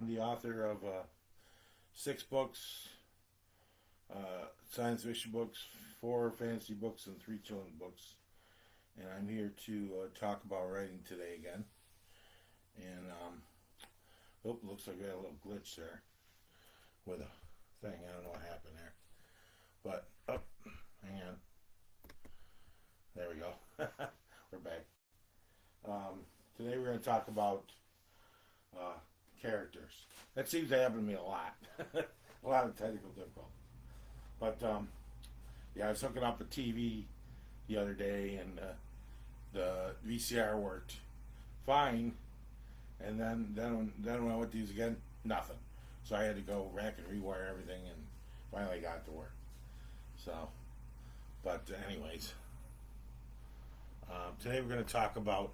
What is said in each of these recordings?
I'm the author of 6 books, science fiction books, 4 fantasy books, and 3 children's books. And I'm here to talk about writing today again. And looks like I got a little glitch there with a thing. I don't know what happened there, but hang on. There we go. We're back. Today we're going to talk about uh, characters. That seems to happen to me a lot. A lot of technical difficulty. But yeah, I was hooking up a TV the other day, and the VCR worked fine, and then when I went to use it again, nothing. So I had to go rack and rewire everything, and finally got it to work. So, but anyways, today we're going to talk about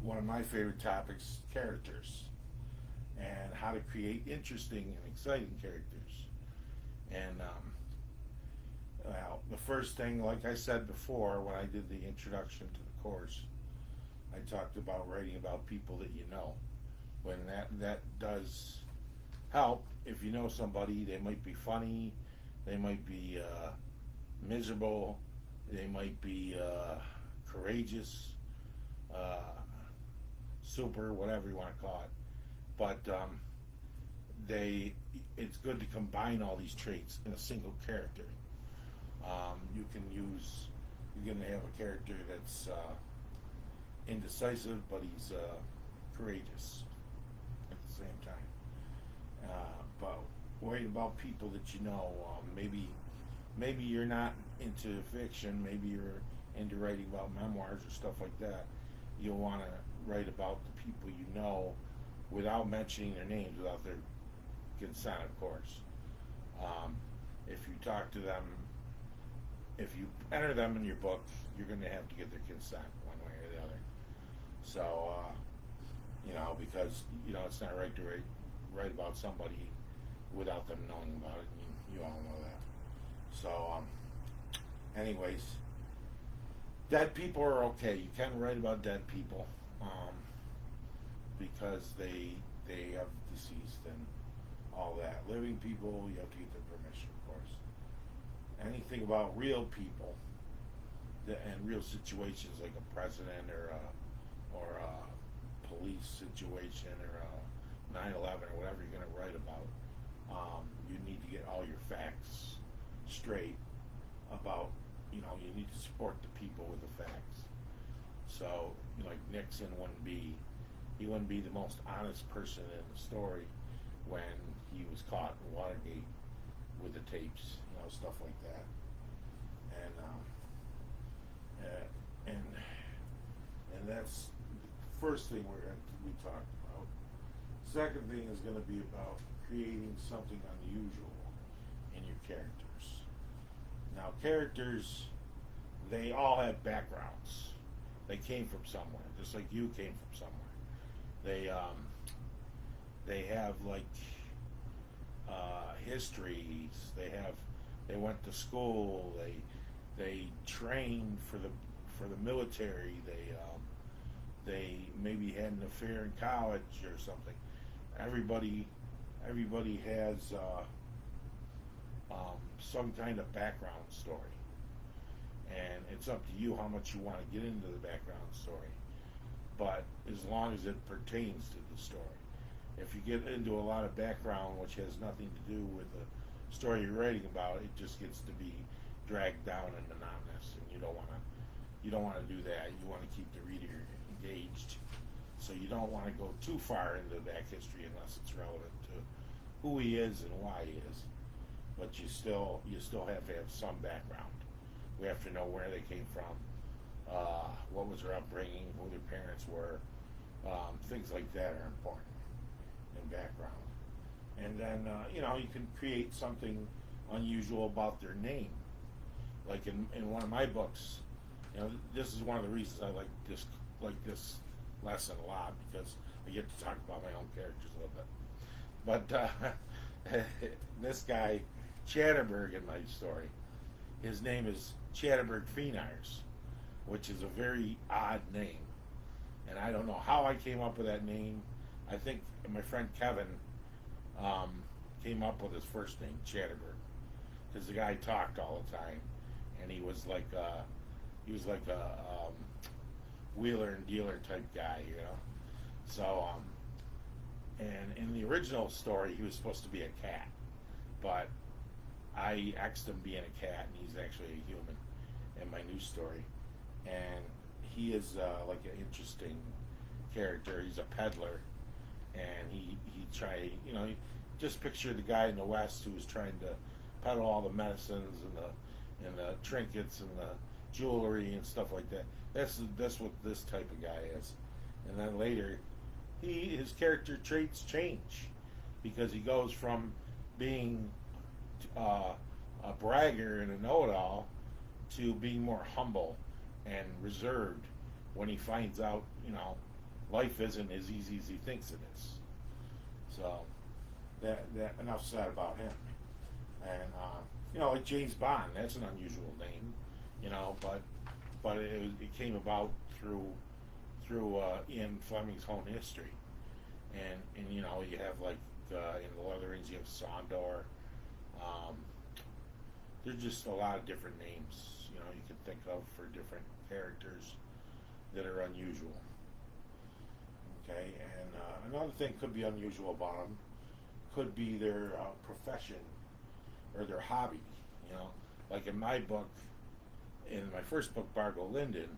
one of my favorite topics: characters, and how to create interesting and exciting characters. And well, the first thing, like I said before, when I did the introduction to the course, I talked about writing about people that you know. When that does help, if you know somebody, they might be funny, they might be miserable, they might be courageous, uh, super, whatever you want to call it. But they, it's good to combine all these traits in a single character. You can use, you're going to have a character that's indecisive, but he's courageous at the same time. But worried about people that you know, maybe you're not into fiction, maybe you're into writing about memoirs or stuff like that. You'll want to write about the people you know without mentioning their names, without their consent, of course. If you talk to them, if you enter them in your book, you're going to have to get their consent one way or the other. So, because it's not right to write about somebody without them knowing about it. You all know that. So, anyways, dead people are okay. You can write about dead people because they have deceased and all that. Living people, you have to get their permission, of course. Anything about real people and real situations, like a president or a police situation or a 9/11 or whatever you're going to write about, you need to get all your facts straight about. You need to support the people with the facts. So, like Nixon he wouldn't be the most honest person in the story when he was caught in Watergate with the tapes, stuff like that. And and that's the first thing we're going to be talking about. Second thing is going to be about creating something unusual in your characters. Now, characters, they all have backgrounds. They came from somewhere, just like you came from somewhere. They have like histories. They went to school. They trained for the military. They maybe had an affair in college or something. Everybody has some kind of background story, and it's up to you how much you want to get into the background story. But as long as it pertains to the story, if you get into a lot of background which has nothing to do with the story you're writing about, it just gets to be dragged down and monotonous, and you don't want to do that. You want to keep the reader engaged, so you don't want to go too far into back history unless it's relevant to who he is and why he is. But you still have to have some background. We have to know where they came from, what was their upbringing, who their parents were. Things like that are important in background. And then you can create something unusual about their name. Like in one of my books, this is one of the reasons I like this lesson a lot, because I get to talk about my own characters a little bit. But this guy Chatterberg in my story, his name is Chatterberg Fenars, which is a very odd name. And I don't know how I came up with that name. I think my friend Kevin um, came up with his first name, Chatterbird, because the guy talked all the time, and he was like a wheeler and dealer type guy, you know. So and in the original story, he was supposed to be a cat, but I X'd him being a cat, and he's actually a human in my new story. And he is like an interesting character. He's a peddler, and he try just picture the guy in the West who was trying to peddle all the medicines and the trinkets and the jewelry and stuff like that. That's what this type of guy is. And then later, his character traits change because he goes from being a bragger and a know-it-all to being more humble and reserved when he finds out, life isn't as easy as he thinks it is. So that enough said about him. And like James Bond, that's an unusual name, but it came about through Ian Fleming's own history, and you have like in the Lord of the Rings you have Sondor. There's just a lot of different names you can think of for different characters that are unusual. Okay, and another thing could be unusual about them could be their profession or their hobby. Like in my book, in my first book, Bargo Lyndon,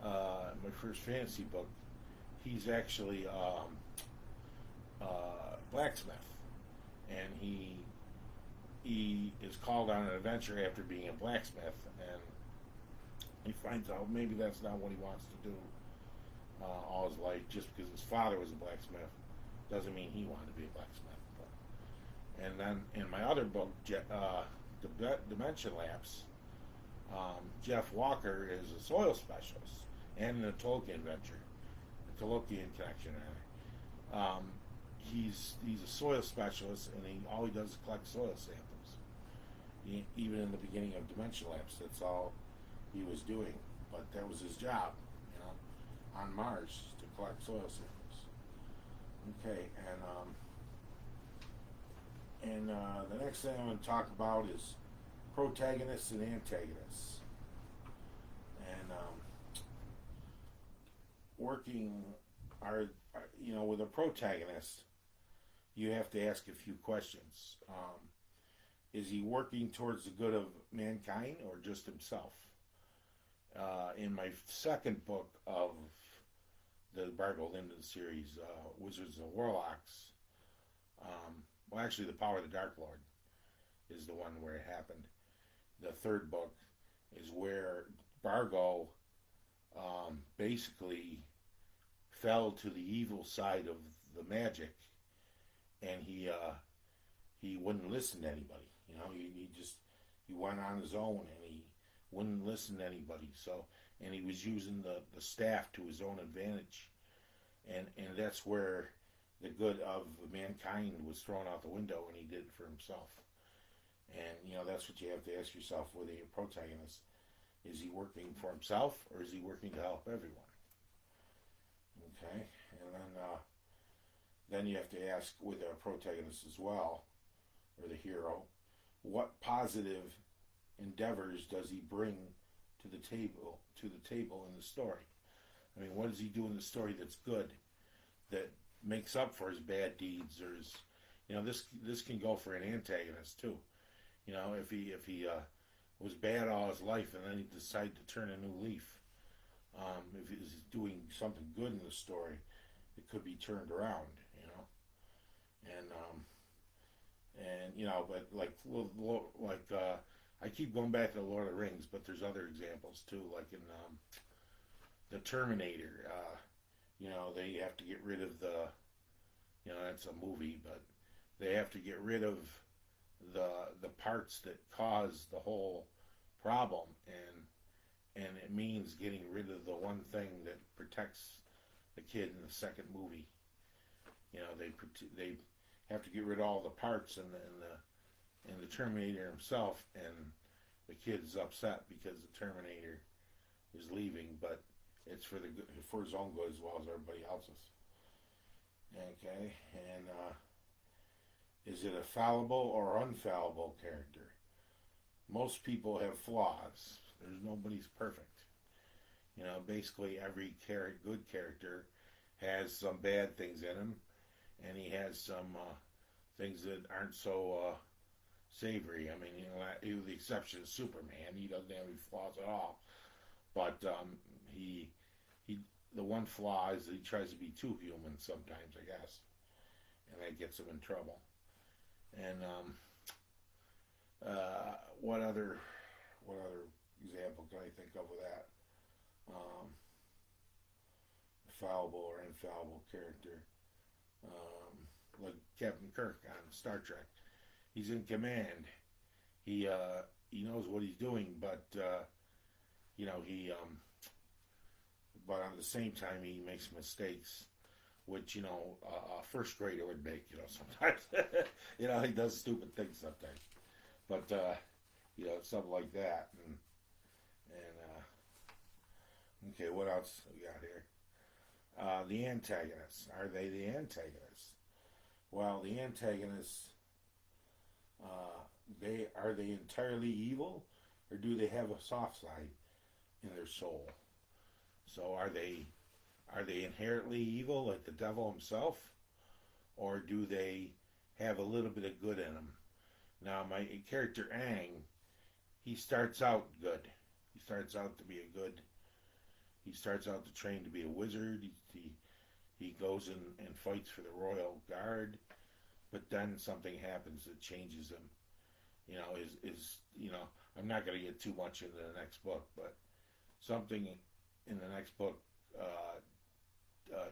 my first fantasy book, he's actually blacksmith, and he is called on an adventure after being a blacksmith, and he finds out maybe that's not what he wants to do all his life. Just because his father was a blacksmith doesn't mean he wanted to be a blacksmith. And then in my other book, Dimension Lapse, Jeff Walker is a soil specialist and in a Tolkien venture, a Tolkien connection. He's a soil specialist, and all he does is collect soil samples. Even in the beginning of Dimension Lapse, that's all he was doing. But that was his job, on Mars, to collect soil samples. Okay, and the next thing I'm going to talk about is protagonists and antagonists. And with a protagonist, you have to ask a few questions. Is he working towards the good of mankind or just himself? In my second book of the Bargo Lyndon series, Wizards and Warlocks, actually, The Power of the Dark Lord is the one where it happened. The third book is where Bargo basically fell to the evil side of the magic, and he wouldn't listen to anybody. He went on his own, and he wouldn't listen to anybody. So, and he was using the staff to his own advantage, and that's where the good of mankind was thrown out the window, and he did it for himself. And that's what you have to ask yourself with a protagonist: is he working for himself, or is he working to help everyone? Okay, and then you have to ask with a protagonist as well, or the hero, what positive endeavors does he bring to the table in the story? I mean, what does he do in the story that's good, that makes up for his bad deeds, or his, this can go for an antagonist too. If he was bad all his life and then he decided to turn a new leaf, if he's doing something good in the story, it could be turned around, but I keep going back to the Lord of the Rings, but there's other examples too, like in the Terminator. They have to get rid of that's a movie, but they have to get rid of the parts that cause the whole problem, and it means getting rid of the one thing that protects the kid in the second movie. They have to get rid of all the parts and the Terminator himself, and the kid's upset because the Terminator is leaving, but it's for his own good as well as everybody else's. Okay, and is it a fallible or unfallible character? Most people have flaws. There's nobody's perfect. You know, basically every good character has some bad things in him, and he has some things that aren't so savory. I mean, you know, with the exception of Superman, he doesn't have any flaws at all. But he the one flaw is that he tries to be too human sometimes, I guess, and that gets him in trouble. And what other example can I think of with that? Um, Fallible or infallible character, like Captain Kirk on Star Trek. He's in command. He knows what he's doing, but you know but at the same time he makes mistakes, which you know a first grader would make. You know sometimes, you know he does stupid things sometimes, but you know something like that. And okay, what else we got here? The antagonists. Are they the antagonists? Well, the antagonists, they entirely evil, or do they have a soft side in their soul? So are they inherently evil like the devil himself, or do they have a little bit of good in them? Now, my character Aang, he starts out good. He starts out to be a good. He starts out to train to be a wizard. He goes and fights for the royal guard, but then something happens that changes him. You know, is you know, I'm not going to get too much into the next book, but something in the next book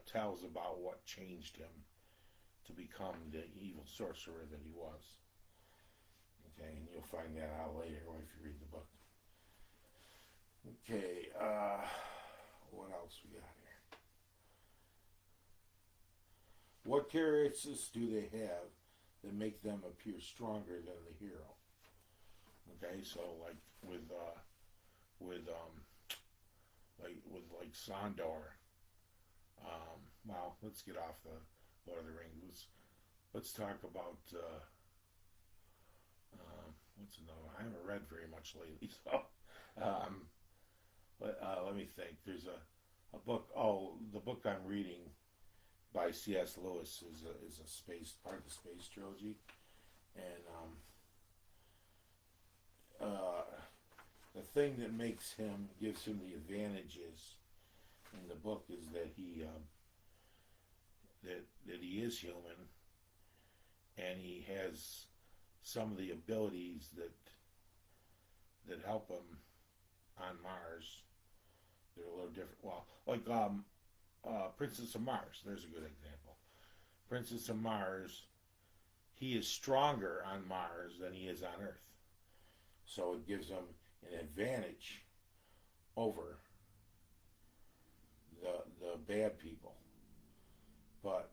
tells about what changed him to become the evil sorcerer that he was. Okay, and you'll find that out later if you read the book. Okay, what else we got here? What characteristics do they have that make them appear stronger than the hero? Okay, so like with Sandor. Well, let's get off the Lord of the Rings. Let's talk about what's another? I haven't read very much lately, so let me think. There's a book. Oh, the book I'm reading by C.S. Lewis is a space part of the space trilogy, and the thing that gives him the advantages in the book is that he is human, and he has some of the abilities that help him on Mars. They're a little different. Well, like Princess of Mars. There's a good example. Princess of Mars. He is stronger on Mars than he is on Earth, so it gives him an advantage over the bad people. But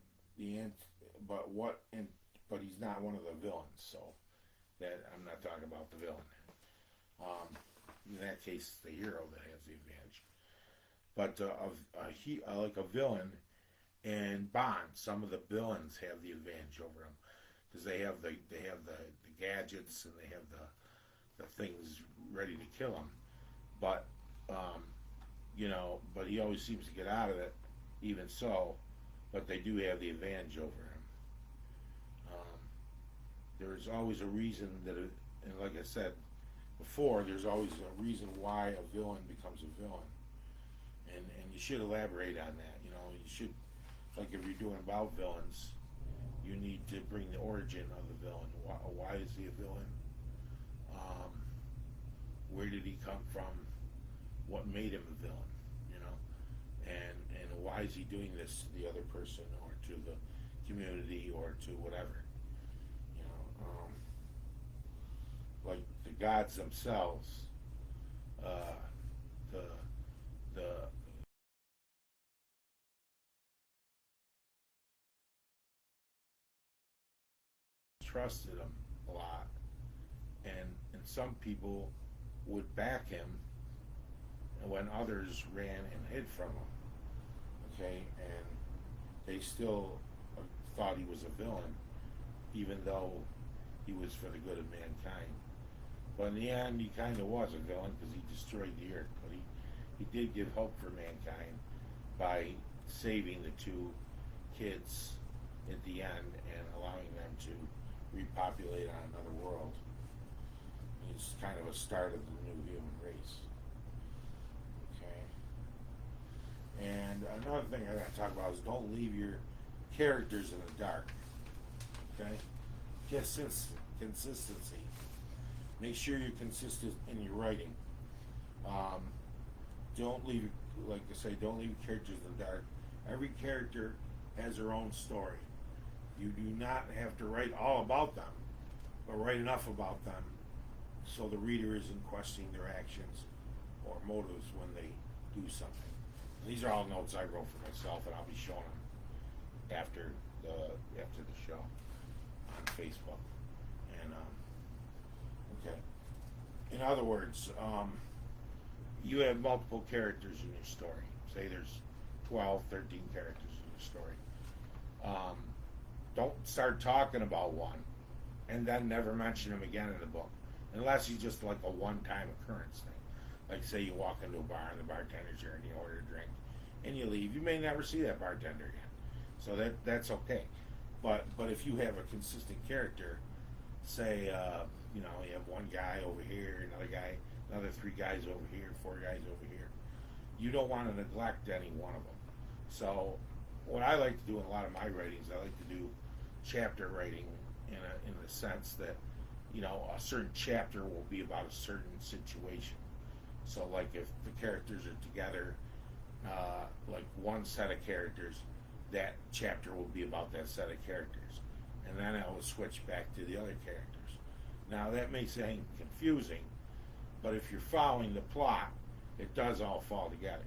but he's not one of the villains, so that I'm not talking about the villain. In that case, it's the hero that has the advantage. But like a villain in Bond, some of the villains have the advantage over him because they have the gadgets and they have the things ready to kill him. But you know, but he always seems to get out of it. Even so, but they do have the advantage over him. There's always a reason and like I said before, there's always a reason why a villain becomes a villain, and you should elaborate on that. You know, you should, like if you're doing about villains, you need to bring the origin of the villain. Why is he a villain? Where did he come from? What made him a villain? You know, and why is he doing this to the other person or to the community or to whatever? You know, like the gods themselves, the trusted him a lot, and some people would back him when others ran and hid from him. Okay, and they still thought he was a villain, even though he was for the good of mankind. But in the end, he kind of was a villain because he destroyed the earth. But he did give hope for mankind by saving the two kids at the end and allowing them to repopulate on another world. He's kind of a start of the new human race. Okay. And another thing I got to talk about is don't leave your characters in the dark. Okay. Consistency. Make sure you're consistent in your writing. Don't leave, like I say, don't leave characters in the dark. Every character has their own story. You do not have to write all about them, but write enough about them so the reader isn't questioning their actions or motives when they do something. These are all notes I wrote for myself, and I'll be showing them after the show on Facebook. And okay. In other words, you have multiple characters in your story. Say there's 12, 13 characters in your story. Don't start talking about one and then never mention him again in the book, unless he's just like a one-time occurrence thing. Like say you walk into a bar and the bartender's here and you order a drink and you leave, you may never see that bartender again. So that's okay. But if you have a consistent character, say you have one guy over here, another 3 guys over here, 4 guys over here, you don't want to neglect any one of them. So what I like to do in a lot of my writings, I like to do chapter writing in the sense that a certain chapter will be about a certain situation. So like if the characters are together, like one set of characters, that chapter will be about that set of characters, and then I will switch back to the other characters. Now that may sound confusing, but if you're following the plot, it does all fall together.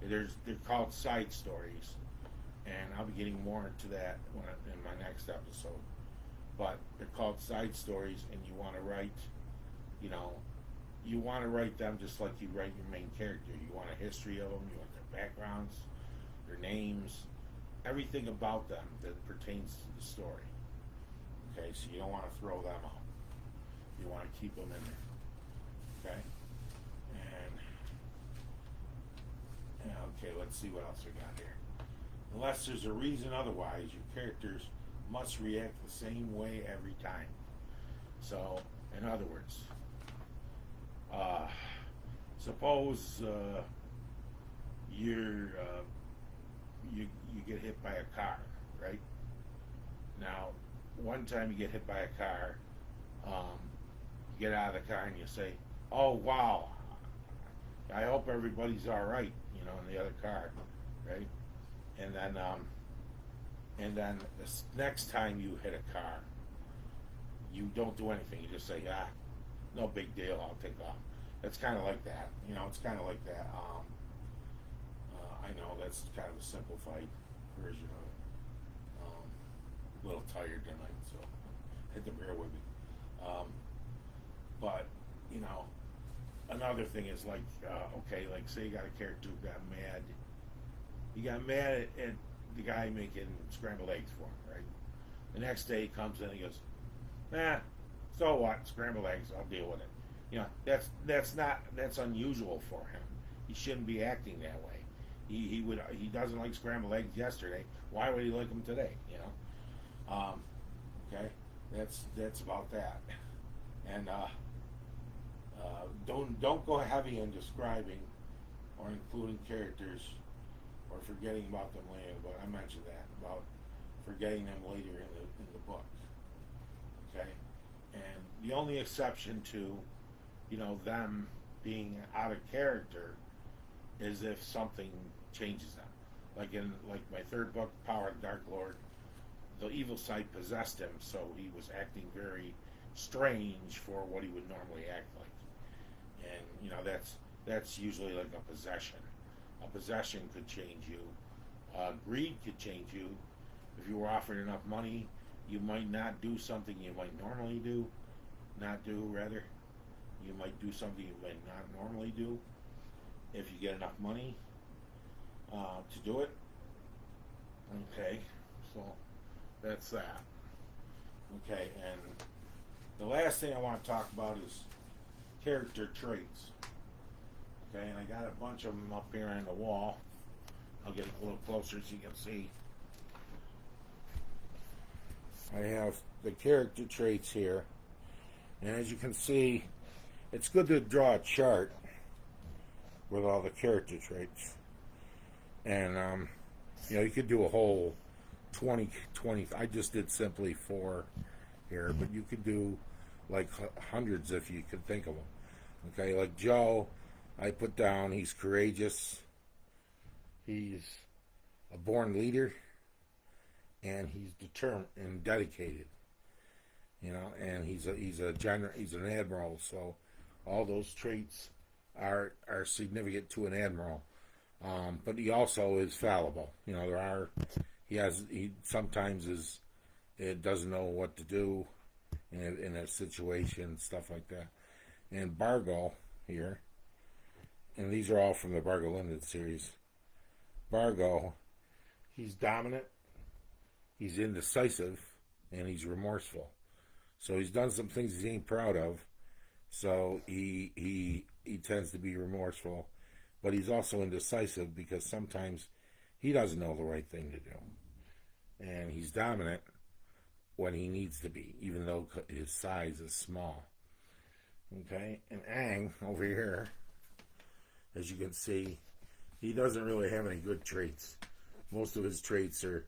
They're called side stories, and I'll be getting more into that in my next episode. But they're called side stories, and you want to write, you want to write them just like you write your main character. You want a history of them, you want their backgrounds, their names, everything about them that pertains to the story. Okay, so you don't want to throw them out. You want to keep them in there. Okay? And okay, let's see what else we got here. Unless there's a reason otherwise, your characters must react the same way every time. So, in other words, suppose you get hit by a car, right? Now, one time you get hit by a car, you get out of the car and you say, "Oh wow, I hope everybody's all right," in the other car, right? And then this next time you hit a car, you don't do anything. You just say, no big deal, I'll take off. It's kind of like that. It's kind of like that. I know that's kind of a simplified version of it. A little tired tonight, so had to bear with me. But, another thing is like, okay, like say you got a character who got mad. You got mad at the guy making scrambled eggs for him, right? The next day he comes in and he goes, so what? Scrambled eggs, I'll deal with it. That's unusual for him. He shouldn't be acting that way. He doesn't like scrambled eggs yesterday. Why would he like them today? Okay, that's about that. And don't go heavy in describing or including characters or forgetting about them later. But I mentioned that about forgetting them later in the book. Okay, and the only exception to them being out of character is if something changes them. Like in my third book, Power of the Dark Lord, the evil side possessed him, so he was acting very strange for what he would normally act like. And that's usually like a possession. A possession could change you. Greed could change you. If you were offered enough money, you might not do something you might normally do. Not do, rather. You might do something you might not normally do if you get enough money to do it. Okay, so that's that. Okay, and the last thing I want to talk about is character traits. Okay, and I got a bunch of them up here on the wall. I'll get a little closer so you can see. I have the character traits here, and as you can see, it's good to draw a chart with all the character traits. And you could do a whole 20. I just did simply 4 here, but you could do like hundreds if you could think of them. Okay, like Joe, I put down he's courageous, he's a born leader, and he's determined and dedicated. And he's an admiral. So all those traits are significant to an admiral. But he also is fallible. He sometimes doesn't know what to do in a situation, stuff like that. And Bargo here, and these are all from the Bargo Limited series. Bargo, he's dominant, he's indecisive, and he's remorseful. So he's done some things he ain't proud of. So he tends to be remorseful, but he's also indecisive because sometimes he doesn't know the right thing to do. And he's dominant when he needs to be, even though his size is small. Okay, and Aang over here, as you can see, he doesn't really have any good traits. Most of his traits are,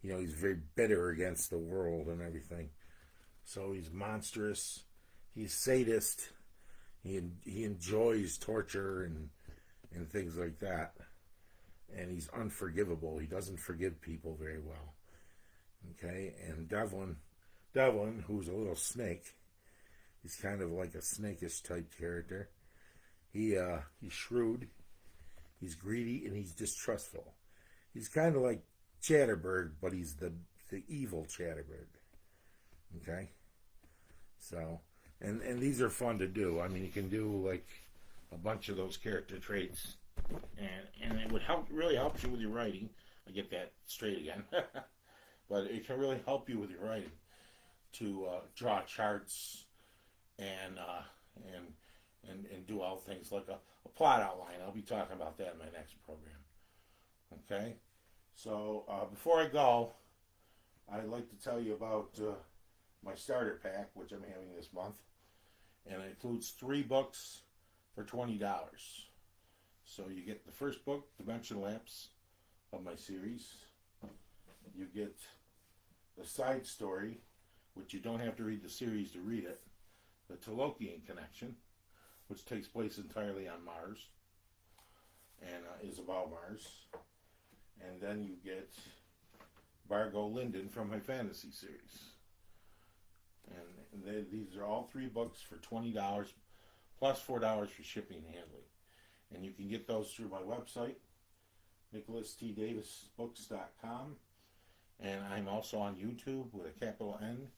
he's very bitter against the world and everything. So he's monstrous, he's sadist, he enjoys torture and things like that. And he's unforgivable. He doesn't forgive people very well. Okay, and Devlin, who's a little snake, he's kind of like a snakish type character. He's shrewd, he's greedy, and he's distrustful. He's kind of like Chatterbird, but he's the evil Chatterbird. Okay, so and these are fun to do. I mean, you can do like a bunch of those character traits, and it would really help you with your writing. I get that straight again. But it can really help you with your writing to draw charts and do all things like a plot outline. I'll be talking about that in my next program. Okay? So before I go, I'd like to tell you about my starter pack, which I'm having this month. And it includes 3 books for $20. So you get the first book, Dimension Lapse, of my series. You get the side story, which you don't have to read the series to read it, the Talokian Connection, which takes place entirely on Mars and is about Mars. And then you get Bargo Lyndon from my fantasy series. And these are all 3 books for $20 plus $4 for shipping and handling. And you can get those through my website, NicholasTDavisBooks.com. And I'm also on YouTube with a capital N,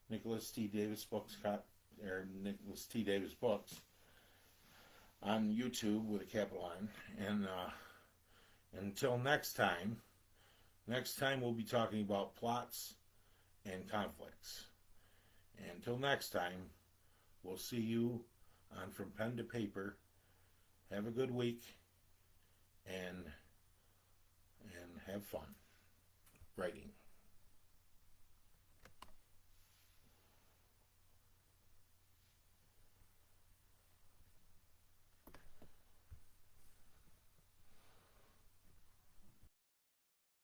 Nicholas T. Davis Books, or Nicholas T. Davis Books, on YouTube with a capital N. And until next time we'll be talking about plots and conflicts. And until next time, we'll see you on From Pen to Paper. Have a good week, and have fun writing.